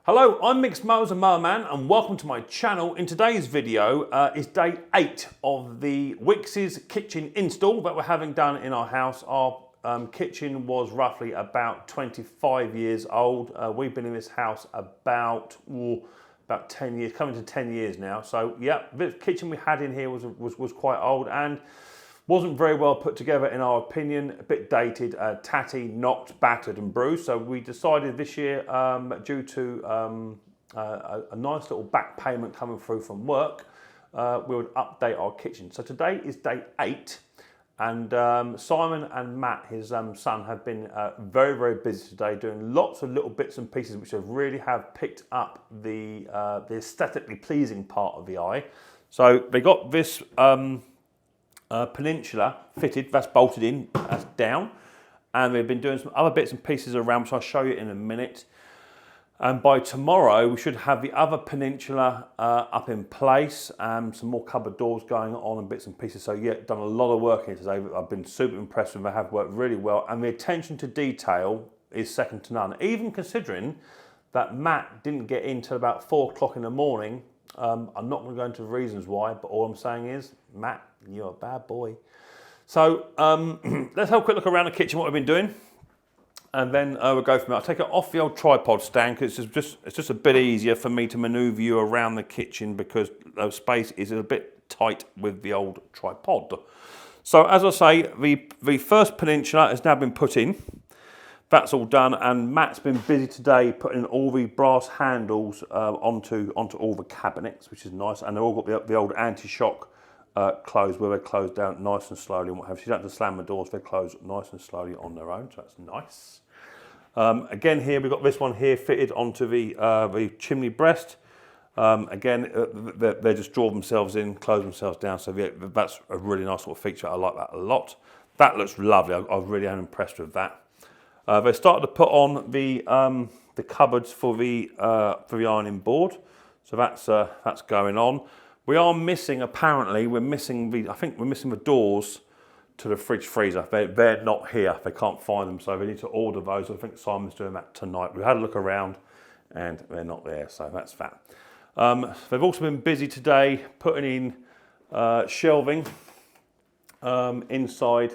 Hello, I'm Micks Mowers, a Mower Man, and welcome to my channel. In today's video is day 8 of the Wickes kitchen install that we're having done in our house. Our kitchen was roughly about 25 years old. We've been in this house about 10 years, coming to 10 years now. So yeah, the kitchen we had in here was quite old and wasn't very well put together in our opinion, a bit dated, tatty, knocked, battered and bruised. So we decided this year, due to a nice little back payment coming through from work, we would update our kitchen. So today is day 8 and Simon and Matt, his son, have been very, very busy today doing lots of little bits and pieces which have picked up the aesthetically pleasing part of the eye. So they got this Peninsula fitted, that's bolted in, that's down, and we've been doing some other bits and pieces around, which I'll show you in a minute. And by tomorrow we should have the other Peninsula up in place, and some more cupboard doors going on and bits and pieces. So yeah, done a lot of work here today. I've been super impressed with them. They have worked really well, and the attention to detail is second to none, even considering that Matt didn't get in till about 4 o'clock in the morning. I'm not going to go into reasons why, but all I'm saying is, Matt, you're a bad boy. So let's have a quick look around the kitchen, what we've been doing, and then we'll go from there. I'll take it off the old tripod stand because it's just a bit easier for me to manoeuvre you around the kitchen because the space is a bit tight with the old tripod. So as I say, the first Peninsula has now been put in. That's all done, and Matt's been busy today putting all the brass handles onto all the cabinets, which is nice, and they've all got the old anti-shock closed, where they're closed down nice and slowly and what have you. So you don't have to slam the doors, they're closed nice and slowly on their own, so that's nice. Again here, we've got this one here fitted onto the chimney breast. Again, they just draw themselves in, close themselves down, so that's a really nice little feature. I like that a lot. That looks lovely, I really am impressed with that. They started to put on the cupboards for the ironing board, so that's going on. We are missing, apparently, I think we're missing the doors to the fridge freezer. They're not here, they can't find them, so they need to order those. I think Simon's doing that tonight. We had a look around and they're not there, so that's that. They've also been busy today putting in shelving inside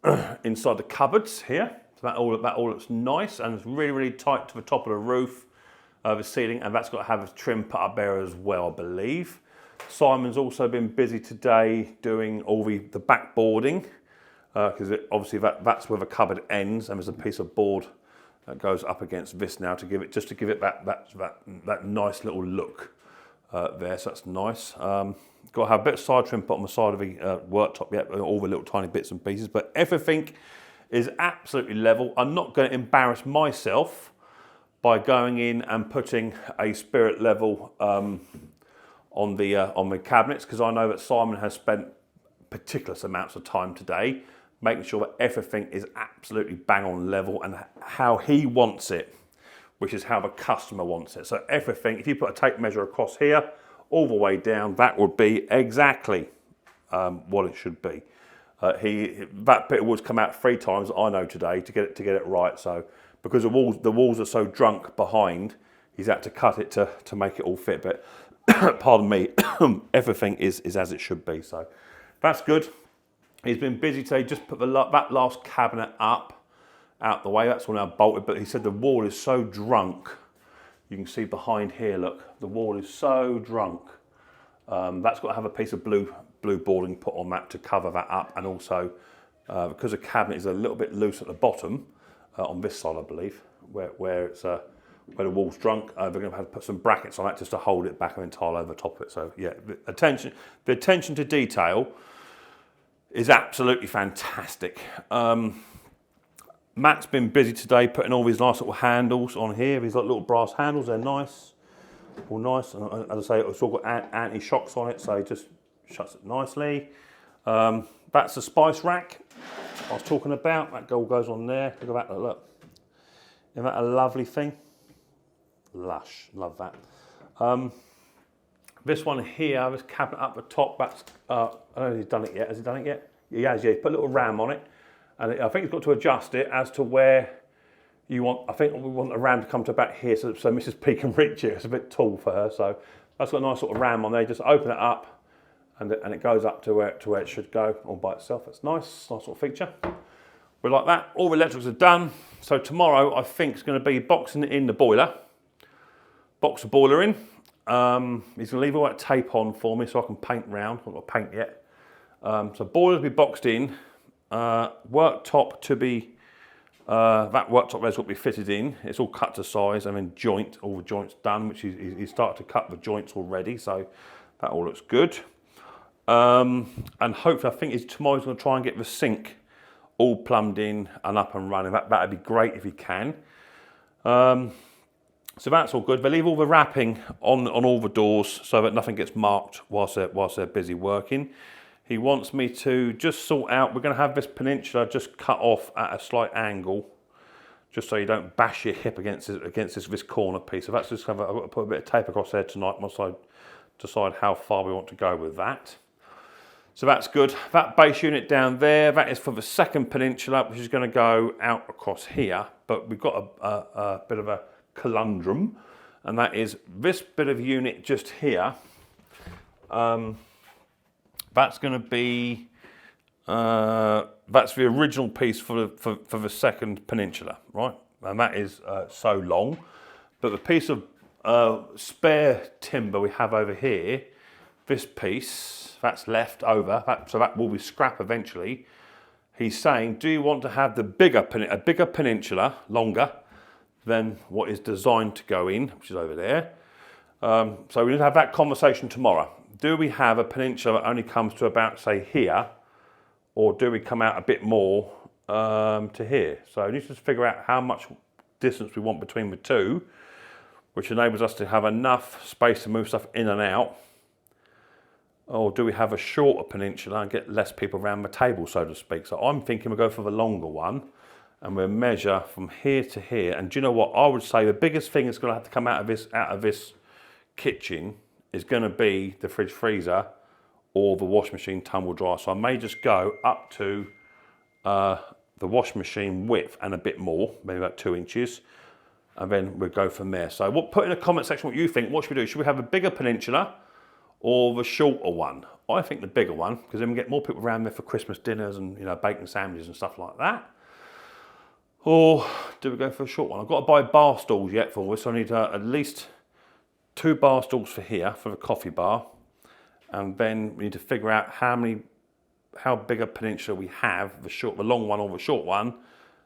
the cupboards here. That all looks nice, and it's really, really tight to the top of the roof, the ceiling, and that's got to have a trim put up there as well, I believe. Simon's also been busy today doing all the backboarding, because obviously that's where the cupboard ends, and there's a piece of board that goes up against this now to give it that nice little look there. So that's nice. Got to have a bit of side trim put on the side of the worktop yet, all the little tiny bits and pieces, but everything is absolutely level. I'm not going to embarrass myself by going in and putting a spirit level on the cabinets, because I know that Simon has spent particular amounts of time today making sure that everything is absolutely bang on level and how he wants it, which is how the customer wants it. So everything, if you put a tape measure across here all the way down, that would be exactly what it should be. That bit of wood's come out 3 times, I know, today to get it right. So because the walls are so drunk behind, he's had to cut it to make it all fit. But pardon me, everything is as it should be. So that's good. He's been busy today. Just put that last cabinet out the way. That's all now bolted. But he said the wall is so drunk. You can see behind here. Look, the wall is so drunk. That's got to have a piece of blue boarding put on that to cover that up, and also because the cabinet is a little bit loose at the bottom on this side, I believe, where the wall's drunk, they're going to have to put some brackets on that just to hold it back and then tile over top of it. So yeah, the attention to detail is absolutely fantastic. Matt's been busy today putting all these nice little handles on here. These little brass handles, they're nice, all nice. And as I say, it's all got anti-shocks on it, so it just shuts it nicely. That's the spice rack I was talking about. That all goes on there. Look at that, look. Isn't that a lovely thing? Lush, love that. This one here, this cabinet up the top, that's, I don't know if he's done it yet. Has he done it yet? He has, yeah. He's put a little ram on it. And I think he's got to adjust it as to where I think we want the ram to come to about here, so Mrs. P can reach it. It's a bit tall for her, so that's got a nice sort of ram on there. Just open it up, and it goes up to where it should go all by itself. That's nice sort of feature. We like that. All the electrics are done. So tomorrow I think it's going to be boxing in the boiler. Box the boiler in. He's going to leave all that tape on for me so I can paint round. I've not got paint yet. So boiler to be boxed in. Worktop to be, that worktop there's got to be fitted in. It's all cut to size, and then all the joints done, which he's started to cut the joints already. So that all looks good. And hopefully I think tomorrow's going to try and get the sink all plumbed in and up and running. That'd be great if he can. So that's all good. They leave all the wrapping on all the doors so that nothing gets marked whilst they're busy working. He wants me to just sort out, we're going to have this Peninsula just cut off at a slight angle, just so you don't bash your hip against this corner piece. So that's just I've got to put a bit of tape across there tonight once I decide how far we want to go with that. So that's good. That base unit down there, that is for the second Peninsula, which is going to go out across here. But we've got a bit of a conundrum, and that is this bit of unit just here. That's going to be, that's the original piece for the second Peninsula, right? And that is so long. But the piece of spare timber we have over here, this piece, that's left over, so that will be scrap eventually. He's saying, do you want to have a bigger Peninsula, longer than what is designed to go in, which is over there. So we need to have that conversation tomorrow. Do we have a Peninsula that only comes to about, say, here, or do we come out a bit more to here? So we need to figure out how much distance we want between the two, which enables us to have enough space to move stuff in and out. Or do we have a shorter Peninsula and get less people around the table, so to speak? So I'm thinking we'll go for the longer one, and we'll measure from here to here. And do you know what? I would say the biggest thing that's going to have to come out of this kitchen is going to be the fridge freezer or the wash machine tumble dryer. So I may just go up to the wash machine width and a bit more, maybe about 2 inches, and then we'll go from there. So put in the comment section what you think. What should we do? Should we have a bigger Peninsula or the shorter one? I think the bigger one, because then we get more people around there for Christmas dinners and bacon sandwiches and stuff like that. Or do we go for a short one? I've got to buy bar stools yet for this, so I need at least 2 bar stools for here, for the coffee bar. And then we need to figure out how big a Peninsula we have, the long one or the short one,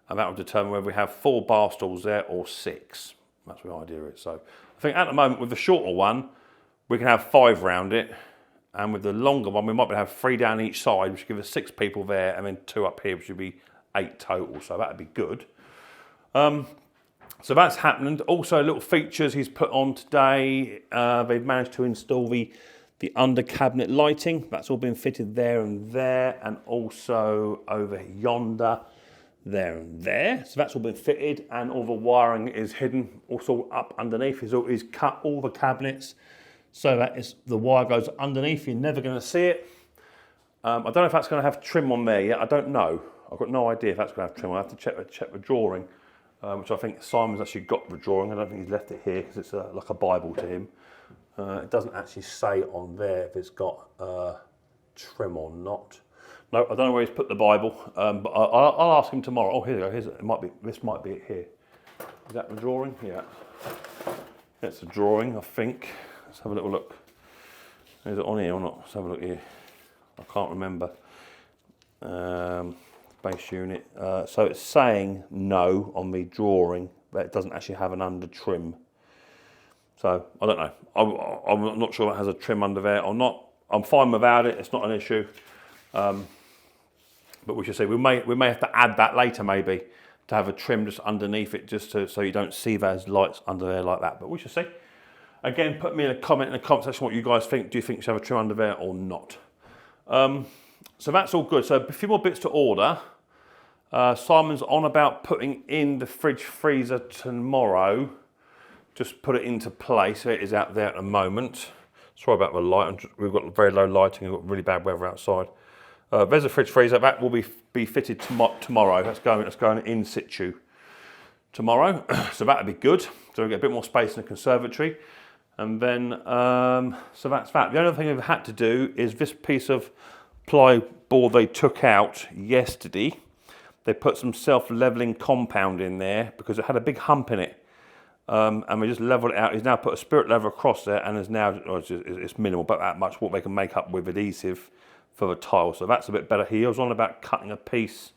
and that will determine whether we have 4 bar stools there or 6. That's the idea is. So I think at the moment with the shorter one, we can have 5 round it, and with the longer one, we might be able to have 3 down each side, which would give us 6 people there, and then 2 up here, which would be 8 total. So that'd be good. So that's happened. Also, little features he's put on today. They've managed to install the under cabinet lighting. That's all been fitted there, and also over yonder, there and there. So that's all been fitted, and all the wiring is hidden. Also up underneath, he's cut all the cabinets so that the wire goes underneath. You're never going to see it. I don't know if that's going to have trim on there yet. I don't know. I've got no idea if that's going to have trim. I'll have to check the drawing, which I think Simon's actually got the drawing. I don't think he's left it here because it's like a Bible to him. It doesn't actually say on there if it's got trim or not. No, I don't know where he's put the Bible, but I'll ask him tomorrow. Oh, here we go. This might be it here. Is that the drawing? Yeah. That's the drawing, I think. Let's have a little look. Is it on here or not? Let's have a look here. I can't remember. Base unit. So it's saying no on the drawing, but it doesn't actually have an under trim. So I don't know. I'm not sure if it has a trim under there or not. I'm fine without it. It's not an issue. But we should see. We may have to add that later, maybe, to have a trim just underneath it, just so you don't see those lights under there like that. But we should see. Again, put me in a comment section what you guys think. Do you think you should have a trim under there or not? So that's all good. So a few more bits to order. Simon's on about putting in the fridge freezer tomorrow. Just put it into place. It is out there at the moment. Sorry about the light. We've got very low lighting. We've got really bad weather outside. There's a fridge freezer. That will be fitted tomorrow. That's going in situ. tomorrow, so that'd be good. So we get a bit more space in the conservatory. And then, so that's that. The only thing we've had to do is this piece of ply board they took out yesterday. They put some self-leveling compound in there because it had a big hump in it. And we just leveled it out. He's now put a spirit level across there, and is now, it's minimal, but that much what they can make up with adhesive for the tile. So that's a bit better. He was on about cutting a piece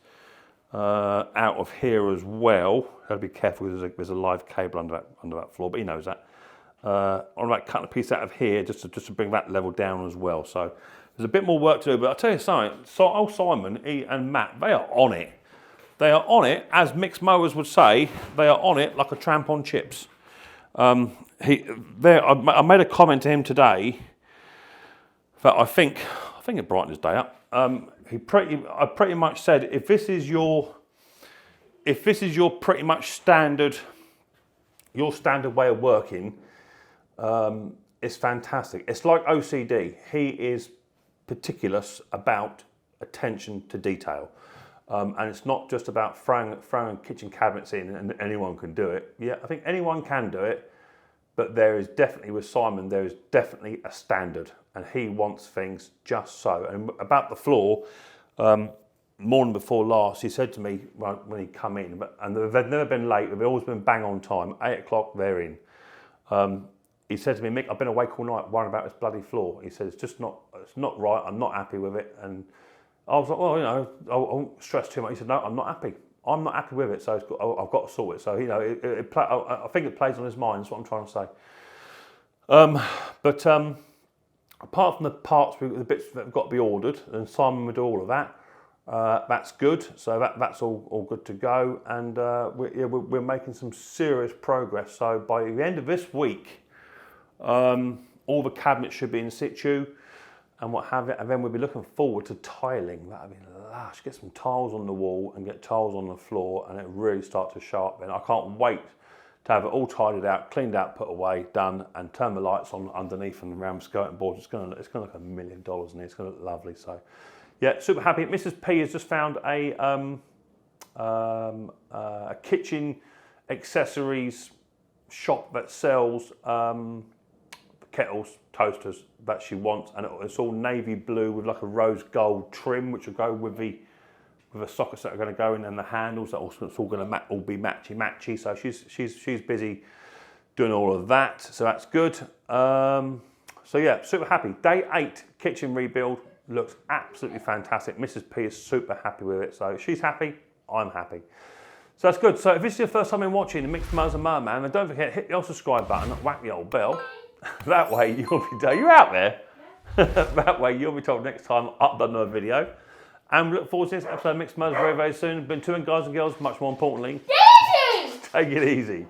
out of here as well. Got to be careful because there's a live cable under that floor, but he knows that. On about cutting a piece out of here just to bring that level down as well. So there's a bit more work to do, but I'll tell you something. So old Simon and Matt, they are on it. They are on it, as Micks Mowers would say. They are on it like a tramp on chips. I made a comment to him today that I think it brightened his day up. I pretty much said, if this is your pretty much standard way of working, it's fantastic. It's like OCD. He is meticulous about attention to detail. And it's not just about throwing kitchen cabinets in and anyone can do it. Yeah, I think anyone can do it, but there is definitely, with Simon, there is definitely a standard, and he wants things just so. And about the floor, morning before last, he said to me when he come in, and they've never been late, they've always been bang on time, 8 o'clock they're in. He said to me, Mick, I've been awake all night worrying about this bloody floor. He said, it's not right, I'm not happy with it. And I was like, well, you know, I won't stress too much. He said, no, I'm not happy. I'm not happy with it, so I've got to sort it. So, you know, I think it plays on his mind, that's what I'm trying to say. But apart from the parts, the bits that have got to be ordered, and Simon would do all of that, that's good. So that's all good to go. And we're making some serious progress. So by the end of this week, all the cabinets should be in situ and what have it, and then we'll be looking forward to tiling. That'll be lush. Get some tiles on the wall and get tiles on the floor, and it really start to sharpen. I can't wait to have it all tidied out, cleaned out, put away, done, and turn the lights on underneath and around the skirting board. It's going to look $1 million in here. It's going to look lovely. So, yeah, super happy. Mrs. P has just found a kitchen accessories shop that sells kettles, toasters that she wants, and it's all navy blue with like a rose gold trim, which will go with the sockets that are going to go in, and the handles that also, it's all going to all be matchy. So she's busy doing all of that, so that's good. So yeah, super happy. Day 8 kitchen rebuild looks absolutely fantastic. Mrs. P is super happy with it, so she's happy, I'm happy. So that's good. So if this is your first time in watching the Micks Mowers and Mower Man, then don't forget, hit the old subscribe button and whack the old bell. That way you'll be told, you out there? That way you'll be told next time I've done another video. And we look forward to this episode of Micks Mowers very, very soon. Been doing, guys and girls, much more importantly, take it easy.